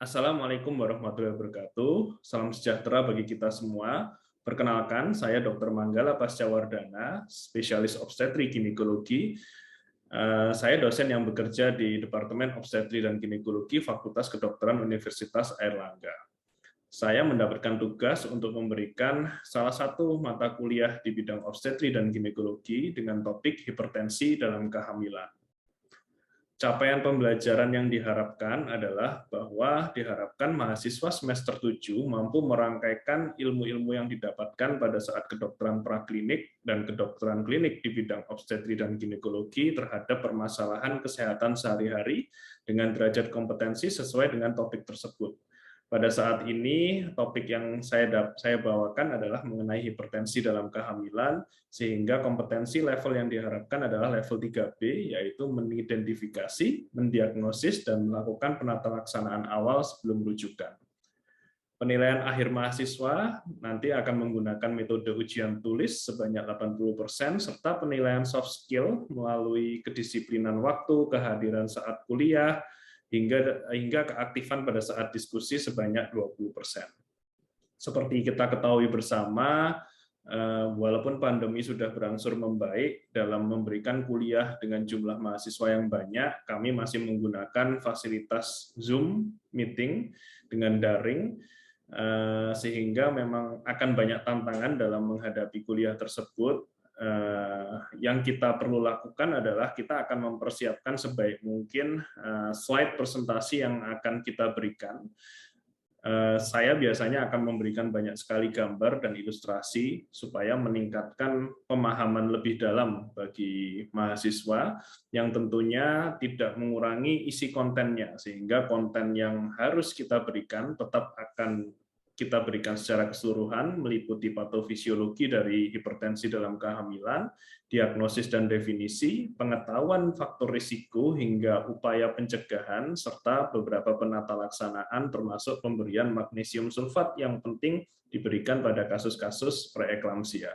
Assalamualaikum warahmatullahi wabarakatuh. Salam sejahtera bagi kita semua. Perkenalkan, saya Dr. Manggala Pascawardana, spesialis obstetri ginekologi. Saya dosen yang bekerja di Departemen Obstetri dan Ginekologi Fakultas Kedokteran Universitas Airlangga. Saya mendapatkan tugas untuk memberikan salah satu mata kuliah di bidang obstetri dan ginekologi dengan topik hipertensi dalam kehamilan. Capaian pembelajaran yang diharapkan adalah bahwa diharapkan mahasiswa semester 7 mampu merangkaikan ilmu-ilmu yang didapatkan pada saat kedokteran praklinik dan kedokteran klinik di bidang obstetri dan ginekologi terhadap permasalahan kesehatan sehari-hari dengan derajat kompetensi sesuai dengan topik tersebut. Pada saat ini, topik yang saya bawakan adalah mengenai hipertensi dalam kehamilan, sehingga kompetensi level yang diharapkan adalah level 3B, yaitu mengidentifikasi, mendiagnosis, dan melakukan penatalaksanaan awal sebelum rujukan. Penilaian akhir mahasiswa nanti akan menggunakan metode ujian tulis sebanyak 80%, serta penilaian soft skill melalui kedisiplinan waktu, kehadiran saat kuliah, hingga keaktifan pada saat diskusi sebanyak 20%. Seperti kita ketahui bersama, walaupun pandemi sudah berangsur membaik dalam memberikan kuliah dengan jumlah mahasiswa yang banyak, kami masih menggunakan fasilitas Zoom meeting dengan daring, sehingga memang akan banyak tantangan dalam menghadapi kuliah tersebut. Yang kita perlu lakukan adalah kita akan mempersiapkan sebaik mungkin slide presentasi yang akan kita berikan. Saya biasanya akan memberikan banyak sekali gambar dan ilustrasi supaya meningkatkan pemahaman lebih dalam bagi mahasiswa yang tentunya tidak mengurangi isi kontennya, sehingga konten yang harus kita berikan tetap akan kita berikan secara keseluruhan, meliputi patofisiologi dari hipertensi dalam kehamilan, diagnosis dan definisi, pengetahuan faktor risiko hingga upaya pencegahan, serta beberapa penata laksanaan termasuk pemberian magnesium sulfat yang penting diberikan pada kasus-kasus preeklamsia.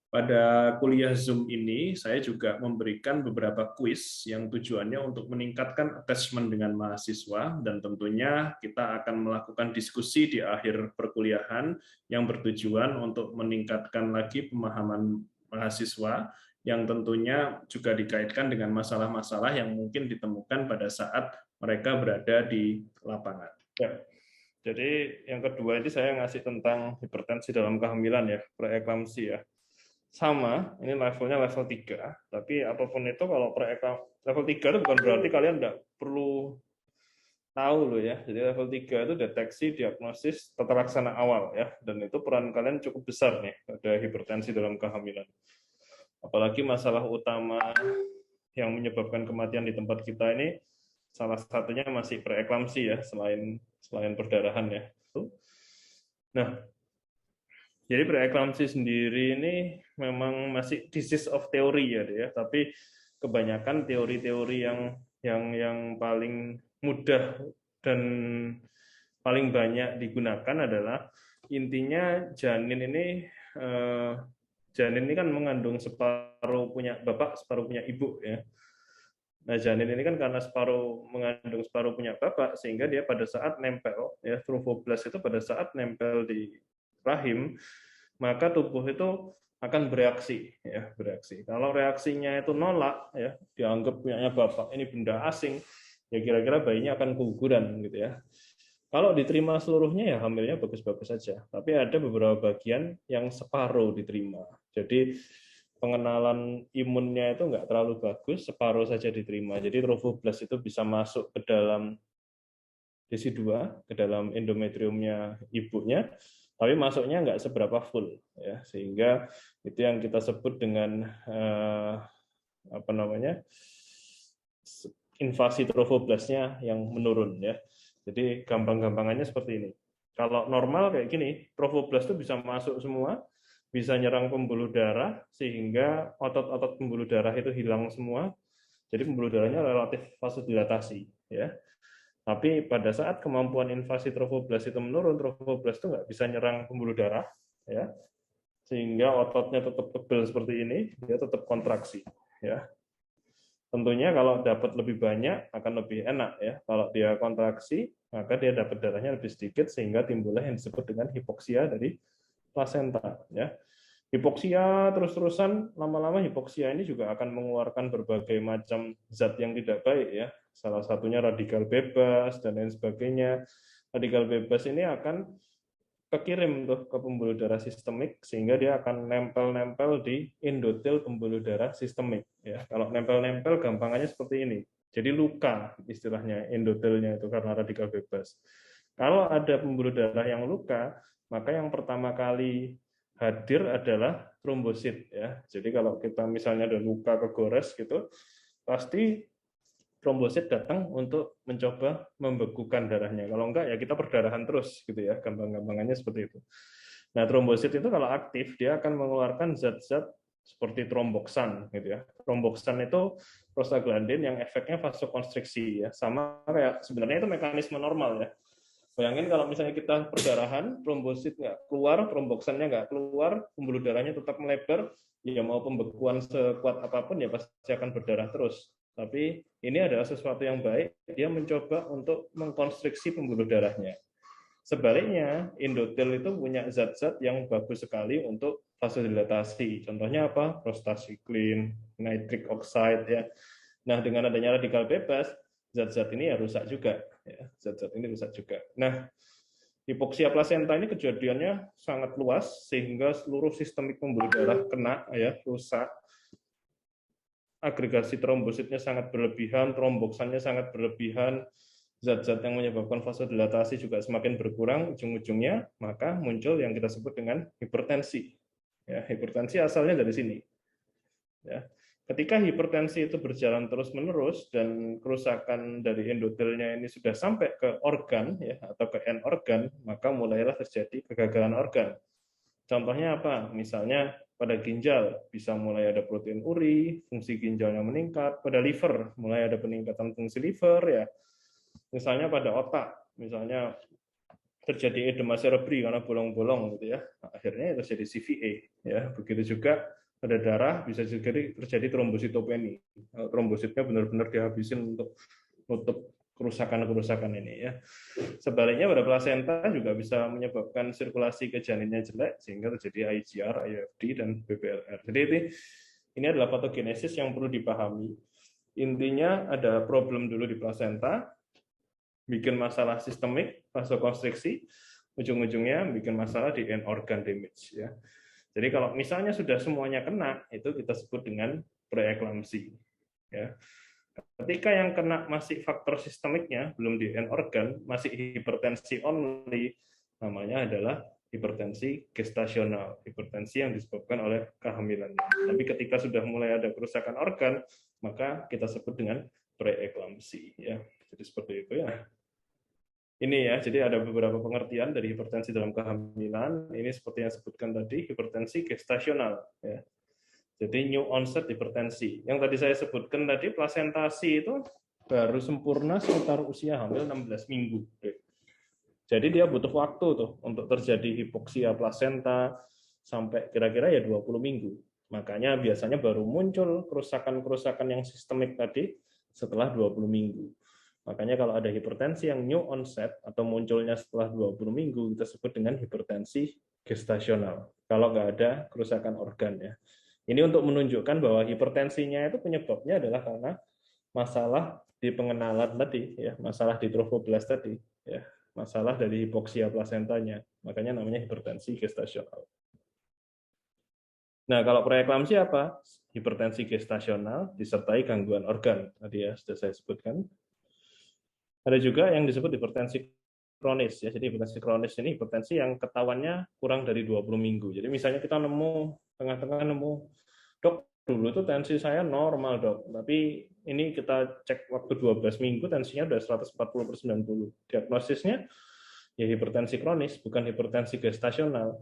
Pada kuliah Zoom ini, saya juga memberikan beberapa kuis yang tujuannya untuk meningkatkan attachment dengan mahasiswa, dan tentunya kita akan melakukan diskusi di akhir perkuliahan yang bertujuan untuk meningkatkan lagi pemahaman mahasiswa, yang tentunya juga dikaitkan dengan masalah-masalah yang mungkin ditemukan pada saat mereka berada di lapangan. Ya. Jadi yang kedua ini saya ngasih tentang hipertensi dalam kehamilan ya, preeklamsi ya. Sama, ini levelnya level 3, tapi apapun itu kalau level 3 itu bukan berarti kalian tidak perlu tahu loh ya. Jadi level 3 itu deteksi, diagnosis, tata laksana awal ya, dan itu peran kalian cukup besar nih pada hipertensi dalam kehamilan. Apalagi masalah utama yang menyebabkan kematian di tempat kita ini salah satunya masih preeklamsi ya, selain perdarahan ya. Nah, jadi preeklamsi sendiri ini memang masih disease of theory ya, tapi kebanyakan teori-teori yang paling mudah dan paling banyak digunakan adalah intinya janin ini kan mengandung separuh punya bapak, separuh punya ibu ya. Nah, janin ini kan karena mengandung separuh punya bapak, sehingga dia pada saat nempel ya, trophoblast itu pada saat nempel di rahim, maka tubuh itu akan bereaksi ya, bereaksi. Kalau reaksinya itu nolak ya, dianggap punyanya bapak ini benda asing, ya kira-kira bayinya akan keguguran gitu ya. Kalau diterima seluruhnya ya hamilnya bagus-bagus saja, tapi ada beberapa bagian yang separuh diterima. Jadi pengenalan imunnya itu nggak terlalu bagus, separuh saja diterima. Jadi trophoblast itu bisa masuk ke dalam DC2, ke dalam endometriumnya ibunya, tapi masuknya nggak seberapa full ya, sehingga itu yang kita sebut dengan invasi trophoblastnya yang menurun ya. Jadi gampang-gampangannya seperti ini. Kalau normal kayak gini, trophoblast itu bisa masuk semua, bisa nyerang pembuluh darah sehingga otot-otot pembuluh darah itu hilang semua. Jadi pembuluh darahnya relatif vasodilatasi ya. Tapi pada saat kemampuan invasi trophoblast itu menurun, trophoblast itu nggak bisa nyerang pembuluh darah, ya, sehingga ototnya tetap tebal seperti ini, dia tetap kontraksi, ya. Tentunya kalau dapat lebih banyak akan lebih enak ya. Kalau dia kontraksi, maka dia dapat darahnya lebih sedikit sehingga timbullah yang disebut dengan hipoksia dari plasenta ya. Hipoksia terus-terusan, lama-lama hipoksia ini juga akan mengeluarkan berbagai macam zat yang tidak baik ya. Salah satunya radikal bebas dan lain sebagainya. Radikal bebas ini akan kekirim tuh ke pembuluh darah sistemik sehingga dia akan nempel-nempel di endotel pembuluh darah sistemik ya. Kalau nempel-nempel gampangannya seperti ini. Jadi luka istilahnya endotelnya itu karena radikal bebas. Kalau ada pembuluh darah yang luka, maka yang pertama kali hadir adalah trombosit ya. Jadi kalau kita misalnya ada luka kegores gitu, pasti trombosit datang untuk mencoba membekukan darahnya. Kalau enggak ya kita perdarahan terus gitu ya, gampang-gampangannya seperti itu. Nah, trombosit itu kalau aktif dia akan mengeluarkan zat-zat seperti tromboksan gitu ya. Tromboksan itu prostaglandin yang efeknya vasokonstriksi ya. Sama kayak sebenarnya itu mekanisme normal ya. Bayangin kalau misalnya kita perdarahan, trombosit nggak keluar, tromboksannya nggak keluar, pembuluh darahnya tetap melebar, ya mau pembekuan sekuat apapun ya pasti akan berdarah terus. Tapi ini adalah sesuatu yang baik, dia mencoba untuk mengkonstriksi pembuluh darahnya. Sebaliknya, endotel itu punya zat-zat yang bagus sekali untuk vasodilatasi. Contohnya apa? Prostacyclin, nitric oxide ya. Nah, dengan adanya radikal bebas, zat-zat ini ya rusak juga ya. Zat-zat ini rusak juga. Nah, hipoksia plasenta ini kejadiannya sangat luas sehingga seluruh sistemik pembuluh darah kena ya, rusak. Agregasi trombositnya sangat berlebihan, tromboksannya sangat berlebihan, zat-zat yang menyebabkan vasodilatasi juga semakin berkurang, ujung-ujungnya maka muncul yang kita sebut dengan hipertensi. Ya, hipertensi asalnya dari sini. Ya. Ketika hipertensi itu berjalan terus-menerus dan kerusakan dari endotelnya ini sudah sampai ke organ ya atau ke end organ, maka mulailah terjadi kegagalan organ. Contohnya apa? Misalnya pada ginjal bisa mulai ada protein uri, fungsi ginjalnya meningkat. Pada liver mulai ada peningkatan fungsi liver ya. Misalnya pada otak, misalnya terjadi edema cerebri karena bolong-bolong gitu ya. Nah, akhirnya terjadi CVA ya. Begitu juga pada darah bisa juga terjadi trombositopeni. Trombositnya benar-benar dihabisin untuk nutup kerusakan-kerusakan ini ya. Sebaliknya pada plasenta juga bisa menyebabkan sirkulasi ke janinnya jelek sehingga terjadi IGR, IFD dan BPLR. Jadi ini adalah patogenesis yang perlu dipahami. Intinya ada problem dulu di plasenta, bikin masalah sistemik, vasokonstriksi, ujung-ujungnya bikin masalah di end organ damage ya. Jadi kalau misalnya sudah semuanya kena, itu kita sebut dengan preeklamsi ya. Ketika yang kena masih faktor sistemiknya, belum di end organ, masih hipertensi only, namanya adalah hipertensi gestasional, hipertensi yang disebabkan oleh kehamilan. Tapi ketika sudah mulai ada kerusakan organ, maka kita sebut dengan preeklamsi. Ya, jadi seperti itu ya. Ini ya, jadi ada beberapa pengertian dari hipertensi dalam kehamilan. Ini seperti yang disebutkan tadi, hipertensi gestasional. Ya. Jadi new onset hipertensi. Yang tadi saya sebutkan tadi, plasentasi itu baru sempurna sekitar usia hamil 16 minggu. Jadi dia butuh waktu tuh untuk terjadi hipoksia plasenta sampai kira-kira ya 20 minggu. Makanya biasanya baru muncul kerusakan-kerusakan yang sistemik tadi setelah 20 minggu. Makanya kalau ada hipertensi yang new onset atau munculnya setelah 20 minggu, kita sebut dengan hipertensi gestasional. Kalau nggak ada kerusakan organ ya. Ini untuk menunjukkan bahwa hipertensinya itu penyebabnya adalah karena masalah di pengenalan tadi, ya, masalah di trofoblast tadi, ya, masalah dari hipoksia plasentanya. Makanya namanya hipertensi gestasional. Nah, kalau preeklamsi apa? Hipertensi gestasional disertai gangguan organ. Tadi ya sudah saya sebutkan. Ada juga yang disebut hipertensi kronis ya. Jadi hipertensi kronis ini hipertensi yang ketahuannya kurang dari 20 minggu. Jadi misalnya kita nemu tengah-tengah nemu, dok, dulu itu tensi saya normal, dok. Tapi ini kita cek waktu 12 minggu tensinya udah 140/90. Diagnosisnya ya hipertensi kronis, bukan hipertensi gestasional.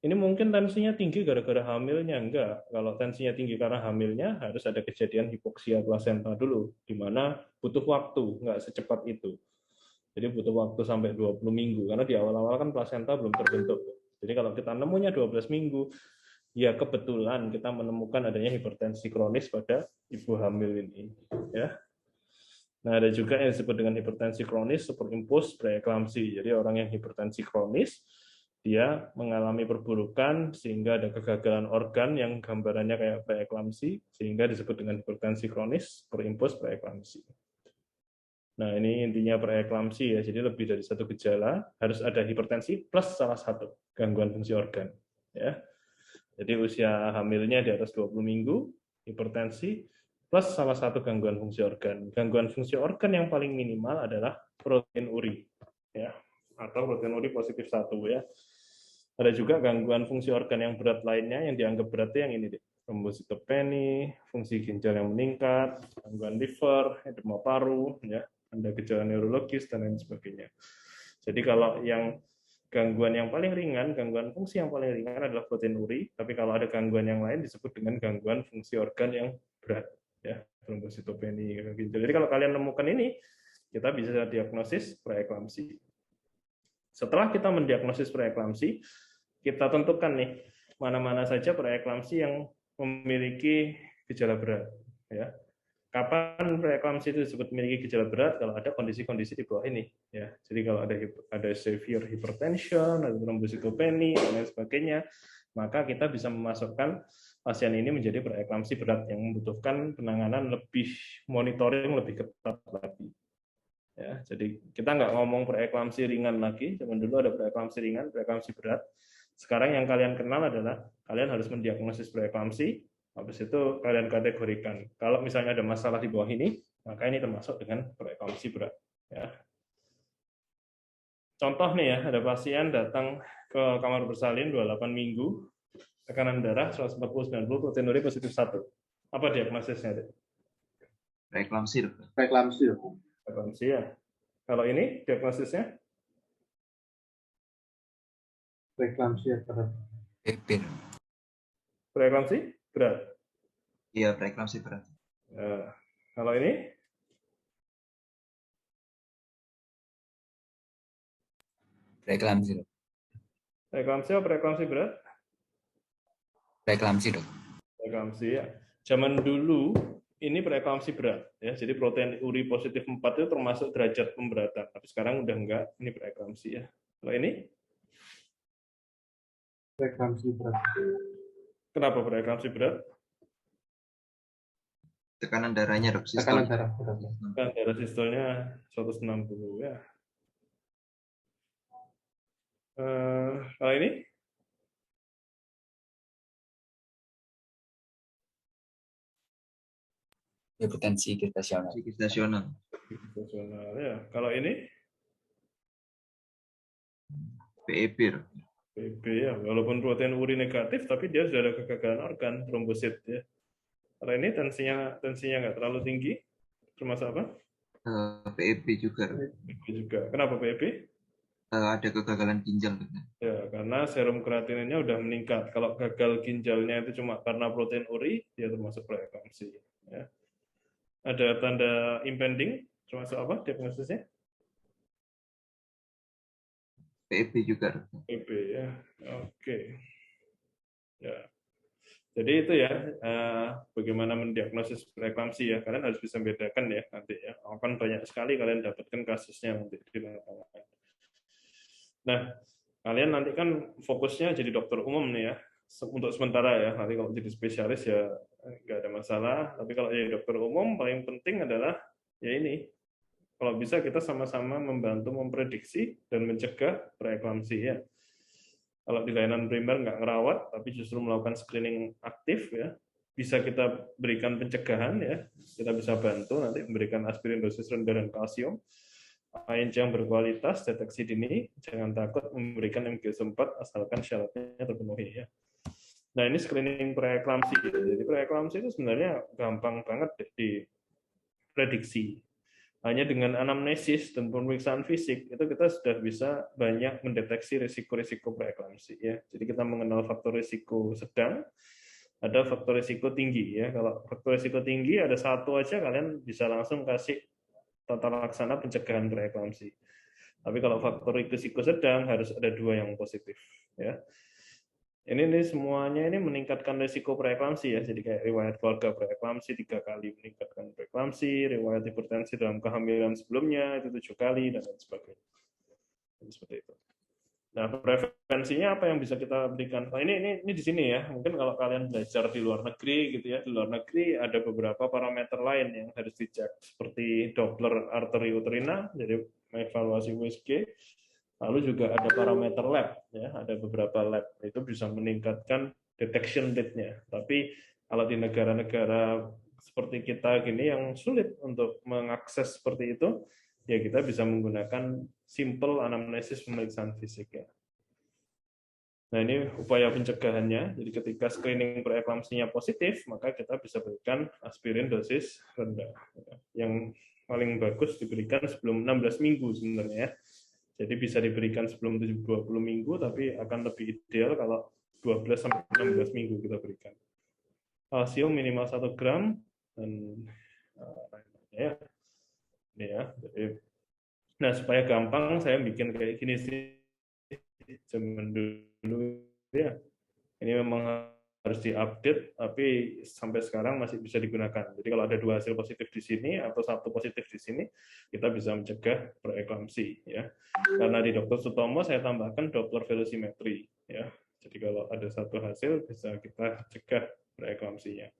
Ini mungkin tensinya tinggi gara-gara hamilnya, enggak. Kalau tensinya tinggi karena hamilnya, harus ada kejadian hipoksia plasenta dulu, di mana butuh waktu, enggak secepat itu. Jadi butuh waktu sampai 20 minggu, karena di awal-awal kan plasenta belum terbentuk. Jadi kalau kita nemunya 12 minggu, ya kebetulan kita menemukan adanya hipertensi kronis pada ibu hamil ini, ya. Nah, ada juga yang disebut dengan hipertensi kronis superimpos preeklamsi. Jadi orang yang hipertensi kronis, dia mengalami perburukan sehingga ada kegagalan organ yang gambarannya kayak preeklamsi, sehingga disebut dengan hipertensi kronis superimpos preeklamsi. Nah, ini intinya preeklamsi ya. Jadi lebih dari satu gejala, harus ada hipertensi plus salah satu gangguan fungsi organ, ya. Jadi usia hamilnya di atas 20 minggu, hipertensi, plus salah satu gangguan fungsi organ. Gangguan fungsi organ yang paling minimal adalah protein uri, ya, atau protein uri positif 1 ya. Ada juga gangguan fungsi organ yang berat lainnya yang dianggap berat yang ini, trombositopeni, fungsi ginjal yang meningkat, gangguan liver, edema paru, ya, ada gejala neurologis dan lain sebagainya. Jadi kalau yang gangguan yang paling ringan, gangguan fungsi yang paling ringan adalah protein uri, tapi kalau ada gangguan yang lain disebut dengan gangguan fungsi organ yang berat, ya, trombositopeni, ginjal. Jadi kalau kalian menemukan ini, kita bisa diagnosis preeklamsi. Setelah kita mendiagnosis preeklamsi, kita tentukan nih mana-mana saja preeklamsi yang memiliki gejala berat, ya. Kapan preeklamsi itu disebut memiliki gejala berat? Kalau ada kondisi-kondisi di bawah ini, ya. Jadi kalau ada severe hypertension, ada trombositopeni dan lain sebagainya, maka kita bisa memasukkan pasien ini menjadi preeklamsi berat yang membutuhkan penanganan lebih, monitoring lebih ketat lagi. Ya, jadi kita nggak ngomong preeklamsi ringan lagi. Zaman dulu ada preeklamsi ringan, preeklamsi berat. Sekarang yang kalian kenal adalah kalian harus mendiagnosis preeklamsi. Habis itu kalian kategorikan. Kalau misalnya ada masalah di bawah ini, maka ini termasuk dengan preeklamsi berat. Ya. Contoh nih ya, ada pasien datang ke kamar bersalin 28 minggu, tekanan darah 140/90, protein uri positif 1. Apa diagnosisnya? Preeklamsi. Preeklamsi ya. Kalau ini diagnosisnya? Preeklamsi berat. Preeklamsi berat. Iya, preeklamsi berat. Kalau ini? Preeklamsi, dok. Preeklamsi atau preeklamsi berat? Preeklamsi, dok. Preeklamsi ya. Zaman dulu ini preeklamsi berat ya. Jadi protein uri positif 4 itu termasuk derajat pemberatan. Tapi sekarang udah enggak, ini preeklamsi ya. Kalau ini? Preeklamsi berat. Kenapa preeklamsi berat? Tekanan darahnya, dok. Tekanan darah berat. Tekanan darah sistolnya 160 ya. Kalau ini? Hipertensi gestasional. Gestasional. Gestasional ya. Kalau ini? PEB. PEB ya. Walaupun protein uri negatif, tapi dia sudah ada kegagalan organ, trombosit ya. Kalau ini tensinya nggak terlalu tinggi, termasuk apa? PEB juga. PEB juga. Kenapa PEB? Ada kegagalan ginjal. Ya, karena serum kreatininnya udah meningkat. Kalau gagal ginjalnya itu cuma karena protein uri, dia termasuk preeklamsi. Ya. Ada tanda impending, termasuk apa diagnosisnya? PEB juga. PEB ya, oke. Ya. Jadi itu ya, bagaimana mendiagnosis preeklamsi ya. Kalian harus bisa membedakan ya nanti ya. Akan banyak sekali kalian dapatkan kasusnya nanti di lapangan. Nah, kalian nanti kan fokusnya jadi dokter umum nih ya, untuk sementara ya. Nanti kalau jadi spesialis ya nggak ada masalah. Tapi kalau jadi dokter umum, paling penting adalah ya ini. Kalau bisa kita sama-sama membantu memprediksi dan mencegah preeklamsi ya. Kalau di layanan primer nggak ngerawat, tapi justru melakukan screening aktif ya, bisa kita berikan pencegahan ya. Kita bisa bantu nanti memberikan aspirin dosis rendah dan kalsium. ANC yang berkualitas, deteksi dini, jangan takut memberikan MgS4 asalkan syaratnya terpenuhi ya. Nah ini screening preeklamsi. Jadi preeklamsi itu sebenarnya gampang banget diprediksi. Hanya dengan anamnesis dan pemeriksaan fisik itu kita sudah bisa banyak mendeteksi risiko-risiko preeklamsi ya. Jadi kita mengenal faktor risiko sedang, ada faktor risiko tinggi ya. Kalau faktor risiko tinggi ada satu aja kalian bisa langsung kasih tata laksana pencegahan preeklamsi. Tapi kalau faktor risiko sedang harus ada 2 yang positif ya. Ini semuanya ini meningkatkan risiko preeklamsi ya. Jadi kayak riwayat keluarga preeklamsi 3 kali meningkatkan preeklamsi, riwayat hipertensi dalam kehamilan sebelumnya itu 7 kali dan lain sebagainya. Jadi seperti itu. Nah, preferensinya apa yang bisa kita berikan? Nah, ini di sini ya. Mungkin kalau kalian belajar di luar negeri gitu ya, di luar negeri ada beberapa parameter lain yang harus dicek seperti Doppler arteri uterina, jadi evaluasi USG. Lalu juga ada parameter lab ya, ada beberapa lab itu bisa meningkatkan detection rate-nya. Tapi kalau di negara-negara seperti kita gini yang sulit untuk mengakses seperti itu, ya kita bisa menggunakan simple anamnesis pemeriksaan fisik ya. Nah, ini upaya pencegahannya. Jadi ketika screening preeklamsinya positif, maka kita bisa berikan aspirin dosis rendah. Yang paling bagus diberikan sebelum 16 minggu sebenarnya ya. Jadi bisa diberikan sebelum 20 minggu, tapi akan lebih ideal kalau 12 sampai 16 minggu kita berikan. Kalsium minimal 1 gram dan ya. Ini ya. Jadi, nah, supaya gampang saya bikin kayak gini sih. Zaman dulu ya. Ini memang harus diupdate, tapi sampai sekarang masih bisa digunakan. Jadi kalau ada 2 hasil positif di sini atau 1 positif di sini, kita bisa mencegah preeklamsi ya. Karena di Dr. Sutomo saya tambahkan Doppler velocimetry ya. Jadi kalau ada 1 hasil bisa kita cegah preeklamsinya.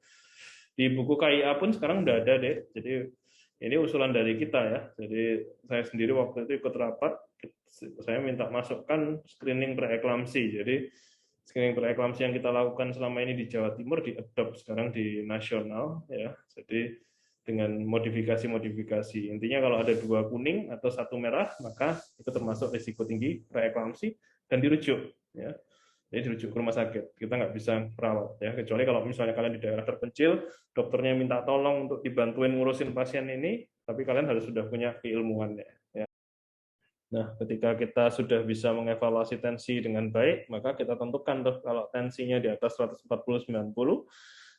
Di buku KIA pun sekarang udah ada deh. Jadi ini usulan dari kita ya. Jadi saya sendiri waktu itu ikut rapat, saya minta masukkan screening preeklamsi. Jadi screening preeklamsi yang kita lakukan selama ini di Jawa Timur diadopt sekarang di nasional ya. Jadi dengan modifikasi-modifikasi. Intinya kalau ada 2 kuning atau 1 merah, maka itu termasuk risiko tinggi preeklamsi dan dirujuk ya. Jadi dirujuk ke rumah sakit. Kita nggak bisa perawat ya, kecuali kalau misalnya kalian di daerah terpencil, dokternya minta tolong untuk dibantuin ngurusin pasien ini, tapi kalian harus sudah punya keilmuannya ya. Nah, ketika kita sudah bisa mengevaluasi tensi dengan baik, maka kita tentukan tuh kalau tensinya di atas 140/90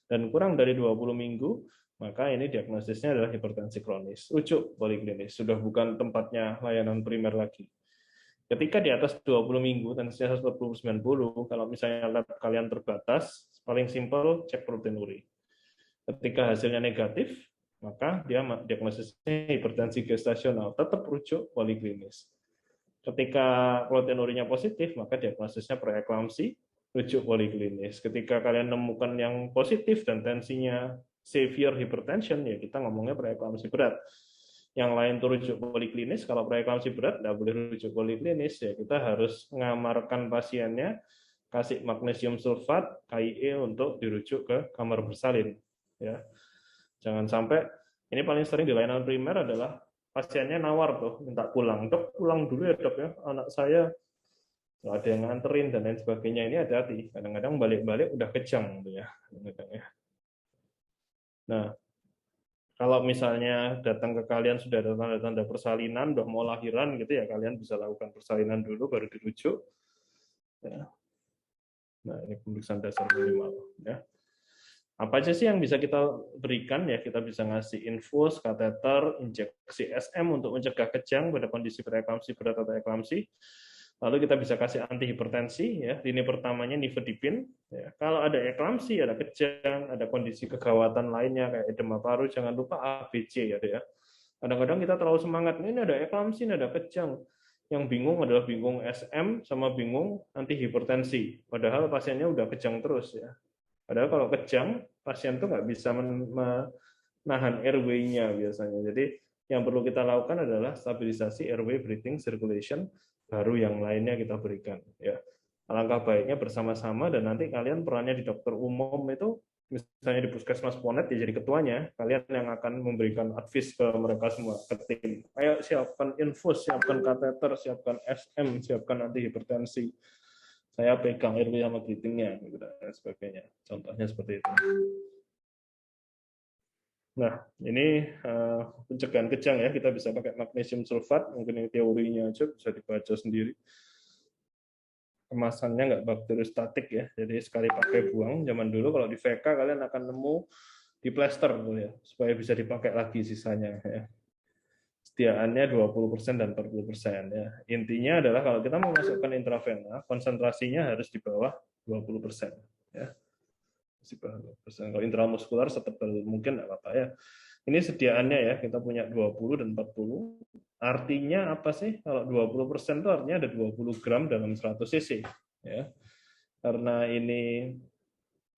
dan kurang dari 20 minggu, maka ini diagnosisnya adalah hipertensi kronis. Rujuk poliklinis, sudah bukan tempatnya layanan primer lagi. Ketika di atas 20 minggu, tensinya 140/90, kalau misalnya lab kalian terbatas, paling simpel cek proteinuri. Ketika hasilnya negatif, maka dia diagnosisnya hipertensi gestasional, tetap rujuk poliklinis. Ketika proteinurinya positif, maka diagnosisnya preeklamsi, rujuk poliklinis. Ketika kalian menemukan yang positif dan tensinya severe hypertension, ya kita ngomongnya preeklamsi berat. Yang lain tuh rujuk poliklinis, kalau preeklamsi berat nggak boleh rujuk poliklinis, ya kita harus mengamarkan pasiennya, kasih magnesium sulfat, KIE untuk dirujuk ke kamar bersalin. Ya. Jangan sampai, ini paling sering di layanan primer adalah pasiennya nawar tuh, minta pulang. Dok, pulang dulu ya dok ya, anak saya nggak ada yang nganterin dan lain sebagainya. Ini hati-hati, kadang-kadang balik-balik udah kejang tuh ya. Nah, kalau misalnya datang ke kalian sudah ada tanda-tanda persalinan, udah mau lahiran gitu ya, kalian bisa lakukan persalinan dulu baru dirujuk. Ya. Nah, ini pemeriksaan dasar minimal. Ya. Apa aja sih yang bisa kita berikan ya? Kita bisa ngasih infus, kateter, injeksi SM untuk mencegah kejang pada kondisi preeklamsi berat atau eklamsi. Lalu kita bisa kasih antihipertensi, ya. Lini pertamanya nifedipin. Ya. Kalau ada eklamsi, ada kejang, ada kondisi kegawatan lainnya kayak edema paru, jangan lupa ABC ya. Kadang-kadang kita terlalu semangat, ini ada eklamsi, ini ada kejang. Yang bingung adalah bingung SM sama bingung antihipertensi. Padahal pasiennya udah kejang terus ya. Padahal kalau kejang, pasien tuh nggak bisa menahan airway-nya biasanya. Jadi yang perlu kita lakukan adalah stabilisasi airway, breathing, circulation, baru yang lainnya kita berikan. Ya, alangkah baiknya bersama-sama dan nanti kalian perannya di dokter umum itu, misalnya di puskesmas Ponet ya jadi ketuanya, kalian yang akan memberikan advice ke mereka semua, ke tim. Ayo siapkan infus, siapkan kateter, siapkan SM, siapkan antihipertensi. Saya pegang airway sama breathing-nya gitu, dan sebagainya. Contohnya seperti itu. Nah, ini pencegahan kejang ya, kita bisa pakai magnesium sulfat, mungkin ini teorinya aja bisa dibaca sendiri. Kemasannya nggak bakteriostatik ya, jadi sekali pakai buang. Zaman dulu kalau di VK kalian akan nemu di plester tuh ya, supaya bisa dipakai lagi sisanya ya. sediaannya 20% dan 40% ya. Intinya adalah kalau kita mau masukkan intravena, konsentrasinya harus di bawah 20% ya. Di bawah 20%. Kalau intramuskular setebal mungkin nggak apa-apa ya. Ini sediaannya ya, kita punya 20 dan 40. Artinya apa sih? Kalau 20% itu artinya ada 20 gram dalam 100 cc ya. Karena ini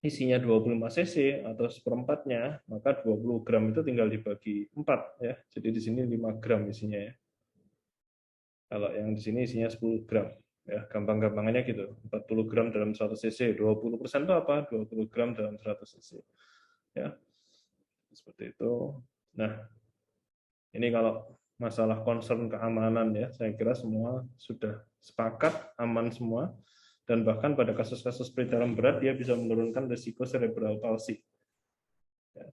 isinya 25 cc atau seperempatnya, maka 20 gram itu tinggal dibagi 4 ya. Jadi di sini 5 gram isinya ya. Kalau yang di sini isinya 10 gram ya, gampang-gampangannya gitu. 40 gram dalam 100 cc, 20% itu apa? 20 gram dalam 100 cc. Ya. Seperti itu. Nah, ini kalau masalah concern keamanan ya, saya kira semua sudah sepakat aman semua. Dan bahkan pada kasus-kasus preterm berat dia bisa menurunkan risiko cerebral palsy. Ya.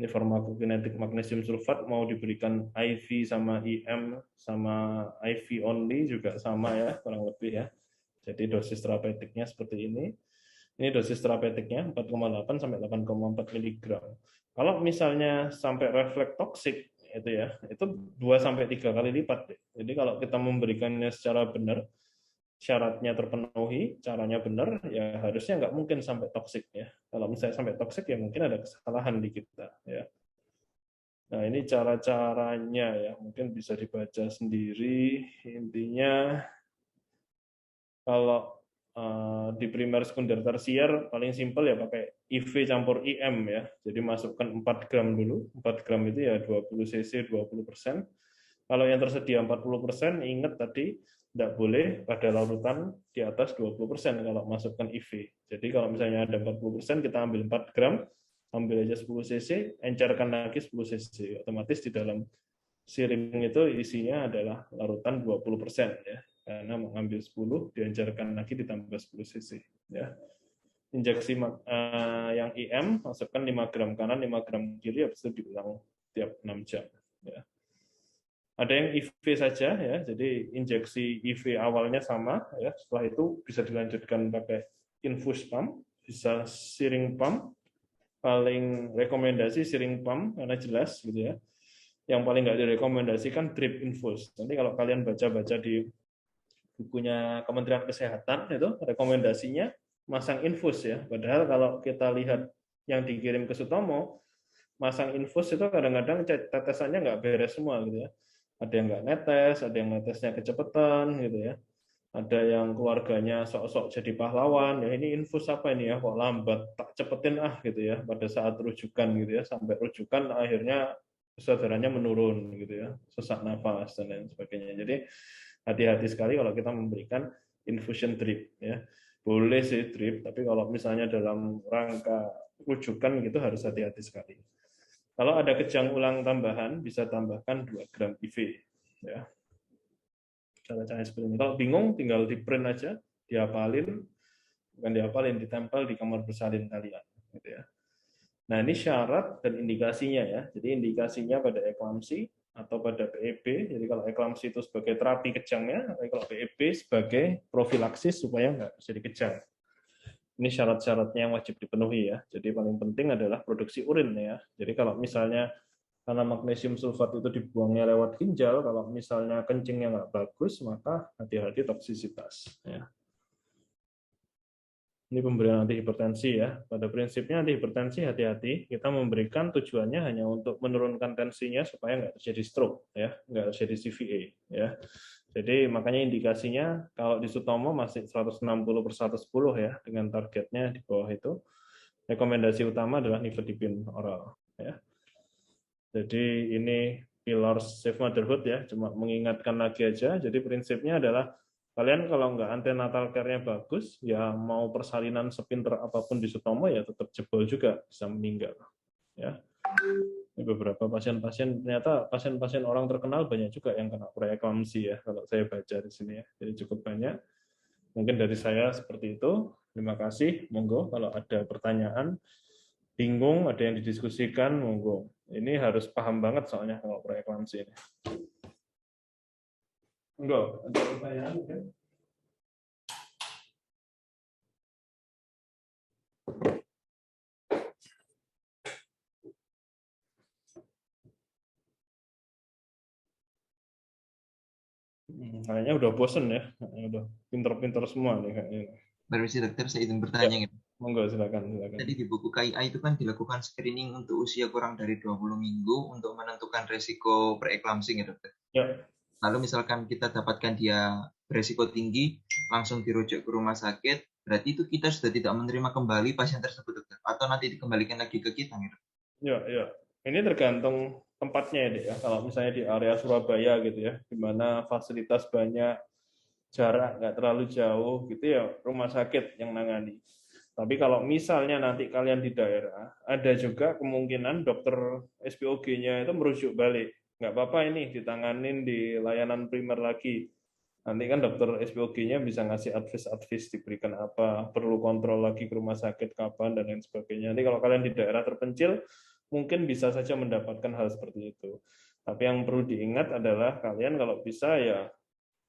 Ini farmakokinetik magnesium sulfat mau diberikan IV sama IM sama IV only juga sama ya, kurang lebih ya. Jadi dosis terapeutiknya seperti ini. Ini dosis terapeutiknya 4,8 sampai 8,4 mg. Kalau misalnya sampai refleks toksik itu ya, itu 2 sampai 3 kali lipat. Jadi kalau kita memberikannya secara benar, syaratnya terpenuhi, caranya benar, ya harusnya nggak mungkin sampai toksik ya. Kalau misalnya sampai toksik ya mungkin ada kesalahan di kita ya. Nah, ini cara-caranya ya, mungkin bisa dibaca sendiri. Intinya kalau di primer, sekunder, tersier paling simpel ya pakai IV campur IM ya. Jadi masukkan 4 gram dulu. 4 gram itu ya 20 cc 20%. Kalau yang tersedia 40%, ingat tadi tidak boleh pada larutan di atas 20% kalau masukkan IV. Jadi kalau misalnya ada 40%, kita ambil 4 gram, ambil aja 10 cc, encerkan lagi 10 cc. Otomatis di dalam siring itu isinya adalah larutan 20% ya. Karena mengambil 10, diencerkan lagi ditambah 10 cc. Ya. Injeksi yang IM, masukkan 5 gram kanan, 5 gram kiri, habis itu diulang tiap 6 jam. Ya. Ada yang IV saja, ya, jadi injeksi IV awalnya sama, ya. Setelah itu bisa dilanjutkan pakai infus pump, bisa syring pump, paling rekomendasi syring pump, karena jelas gitu ya. Yang paling nggak direkomendasikan drip infus. Nanti kalau kalian baca-baca di bukunya Kementerian Kesehatan itu rekomendasinya masang infus ya. Padahal kalau kita lihat yang dikirim ke Sutomo, masang infus itu kadang-kadang tetesannya nggak beres semua gitu ya. Ada yang nggak netes, ada yang netesnya kecepatan gitu ya. Ada yang keluarganya sok-sok jadi pahlawan, ya ini infus apa ini ya, kok lambat, tak cepetin gitu ya, pada saat rujukan gitu ya, sampai rujukan akhirnya kesabarannya menurun gitu ya, sesak nafas dan lain sebagainya. Jadi hati-hati sekali kalau kita memberikan infusion drip ya. Boleh sih drip, tapi kalau misalnya dalam rangka rujukan gitu harus hati-hati sekali. Kalau ada kejang ulang tambahan bisa tambahkan 2 gram IV ya. Cara-cara seperti ini. Kalau bingung tinggal di print aja, dihafalin, bukan dihafalin, ditempel di kamar bersalin kalian gitu ya. Nah, ini syarat dan indikasinya ya. Jadi indikasinya pada eklamsi atau pada PEB. Jadi kalau eklamsi itu sebagai terapi kejangnya, tapi kalau PEB sebagai profilaksis supaya nggak jadi kejang. Ini syarat-syaratnya yang wajib dipenuhi ya. Jadi paling penting adalah produksi urin ya. Jadi kalau misalnya karena magnesium sulfat itu dibuangnya lewat ginjal, kalau misalnya kencingnya nggak bagus, maka hati-hati toksisitas. Ya. Ini pemberian antihipertensi ya. Pada prinsipnya antihipertensi hati-hati. Kita memberikan tujuannya hanya untuk menurunkan tensinya supaya nggak terjadi stroke, ya, nggak terjadi CVA. Ya. Jadi makanya indikasinya kalau di Sutomo masih 160/110 ya, dengan targetnya di bawah itu. Rekomendasi utama adalah nifedipin oral. Ya. Jadi ini pillars safe motherhood ya, cuma mengingatkan lagi aja. Jadi prinsipnya adalah kalian kalau nggak antenatal care-nya bagus, ya mau persalinan sepinter apapun di Sutomo ya tetap jebol juga, bisa meninggal. Ya. Ini beberapa pasien-pasien, ternyata pasien-pasien orang terkenal banyak juga yang kena preeklamsi ya, kalau saya baca di sini ya. Jadi cukup banyak. Mungkin dari saya seperti itu. Terima kasih. Monggo kalau ada pertanyaan, bingung, ada yang didiskusikan, monggo. Ini harus paham banget soalnya kalau preeklamsi ini. Enggak, ada pertanyaan mungkin? Kayaknya udah bosen ya. Kayaknya udah pinter-pinter semua nih kayaknya. Permisi dokter, saya izin bertanya gitu. Monggo silakan. Tadi di buku KIA itu kan dilakukan screening untuk usia kurang dari 20 minggu untuk menentukan resiko preeklamsi ya dokter. Ya. Lalu misalkan kita dapatkan dia beresiko tinggi, langsung dirujuk ke rumah sakit, berarti itu kita sudah tidak menerima kembali pasien tersebut dokter, atau nanti dikembalikan lagi ke kita gitu. Ya, ya. Ini tergantung tempatnya ya, Dek, ya. Kalau misalnya di area Surabaya gitu ya, di mana fasilitas banyak, jarak nggak terlalu jauh gitu ya, rumah sakit yang nangani. Tapi kalau misalnya nanti kalian di daerah, ada juga kemungkinan dokter SPOG-nya itu merujuk balik. Nggak apa-apa ini ditanganin di layanan primer lagi. Nanti kan dokter SPOG-nya bisa ngasih advice diberikan apa, perlu kontrol lagi ke rumah sakit kapan, dan lain sebagainya. Nanti kalau kalian di daerah terpencil, mungkin bisa saja mendapatkan hal seperti itu. Tapi yang perlu diingat adalah kalian kalau bisa ya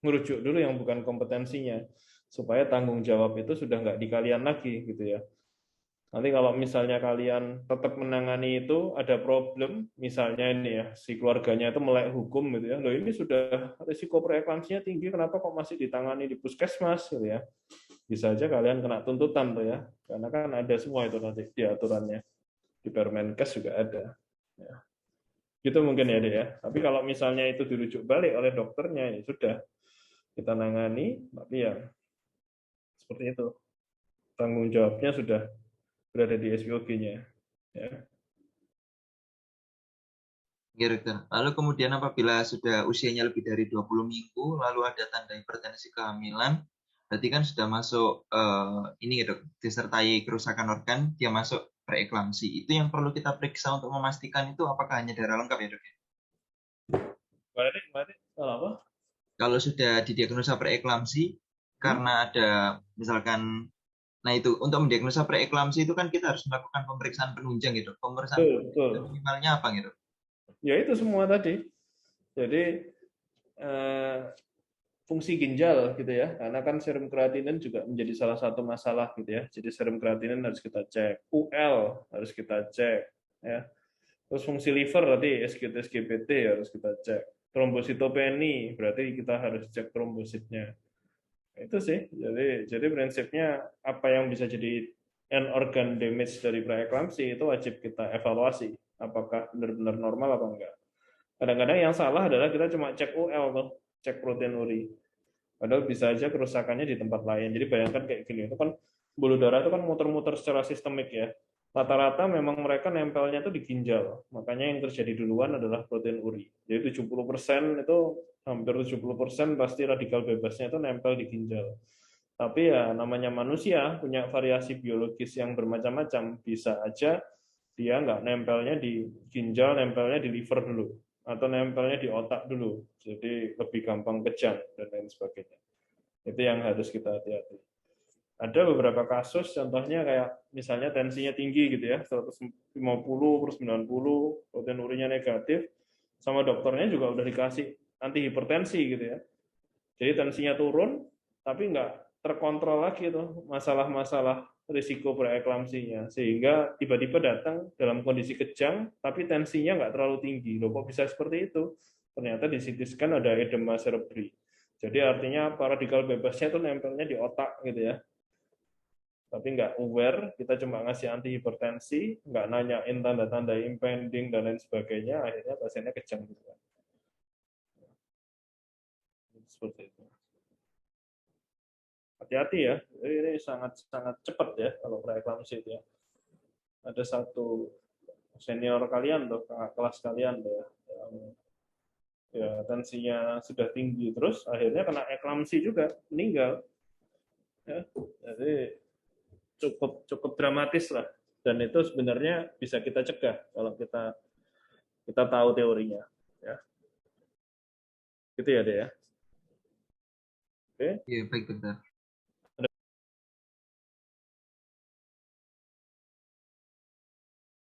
merujuk dulu yang bukan kompetensinya, supaya tanggung jawab itu sudah nggak di kalian lagi gitu ya. Nanti kalau misalnya kalian tetap menangani itu ada problem, misalnya ini ya, si keluarganya itu melek hukum gitu ya, loh ini sudah risiko preeklamsinya tinggi, kenapa kok masih ditangani di puskesmas gitu ya. Bisa aja kalian kena tuntutan tuh ya, karena kan ada semua itu nanti di aturannya. Di Permenkes juga ada. Ya. Gitu mungkin ya, Dek ya. Tapi kalau misalnya itu dirujuk balik oleh dokternya, ya sudah, kita nangani, tapi ya seperti itu. Tanggung jawabnya sudah berada di SPOG-nya. Ya. Ya, dokter. Lalu kemudian apabila sudah usianya lebih dari 20 minggu, lalu ada tanda hipertensi kehamilan, berarti kan sudah masuk ini ya dok, disertai kerusakan organ, dia masuk preeklamsi. Itu yang perlu kita periksa untuk memastikan itu apakah hanya darah lengkap ya dok? Kemarin kalau apa? Kalau sudah didiagnosa preeklamsi, karena ada misalkan, nah itu untuk mendiagnosa preeklamsi itu kan kita harus melakukan pemeriksaan penunjang gitu. Pemeriksaan Betul. minimalnya apa gitu? Ya itu semua tadi. Jadi fungsi ginjal gitu ya, karena kan serum kreatinin juga menjadi salah satu masalah gitu ya. Jadi serum kreatinin harus kita cek, UL harus kita cek ya. Terus fungsi liver tadi SGT SGPT harus kita cek. Trombositopeni berarti kita harus cek trombositnya. Itu sih. Jadi prinsipnya apa yang bisa jadi end organ damage dari preeklamsi itu wajib kita evaluasi. Apakah benar-benar normal apa enggak. Kadang-kadang yang salah adalah kita cuma cek UL tuh, cek proteinuri. Padahal bisa aja kerusakannya di tempat lain. Jadi bayangkan kayak gini, itu kan pembuluh darah itu kan muter-muter secara sistemik ya. Rata-rata memang mereka nempelnya itu di ginjal. Makanya yang terjadi duluan adalah protein uri. Jadi 70% itu, hampir 70% pasti radikal bebasnya itu nempel di ginjal. Tapi ya namanya manusia punya variasi biologis yang bermacam-macam. Bisa aja dia nggak nempelnya di ginjal, nempelnya di liver dulu. Atau nempelnya di otak dulu. Jadi lebih gampang kejang dan lain sebagainya. Itu yang harus kita hati-hati. Ada beberapa kasus, contohnya kayak misalnya tensinya tinggi gitu ya, 150 per 90, protein urinya negatif, sama dokternya juga udah dikasih anti hipertensi gitu ya. Jadi tensinya turun, tapi nggak terkontrol lagi tuh masalah-masalah risiko preeklamsinya, sehingga tiba-tiba datang dalam kondisi kejang, tapi tensinya nggak terlalu tinggi. Loh, kok bisa seperti itu? Ternyata di CT scan ada edema cerebri. Jadi artinya radikal bebasnya itu nempelnya di otak gitu ya. Tapi nggak aware, kita cuma ngasih anti hipertensi, nggak nanyain tanda-tanda impending dan lain sebagainya, akhirnya pasiennya kejang gitu kan. Seperti itu. Hati-hati ya, ini sangat-sangat cepat ya kalau preeklamsi itu ya. Ada satu senior kalian tuh, kakak kelas kalian tuh ya, yang ya tensinya sudah tinggi terus akhirnya kena eklamsi juga, meninggal. Ya, jadi cukup dramatis lah, dan itu sebenarnya bisa kita cegah kalau kita tahu teorinya ya. Gitu ya, Dek ya. Oke. Iya, baik dokter.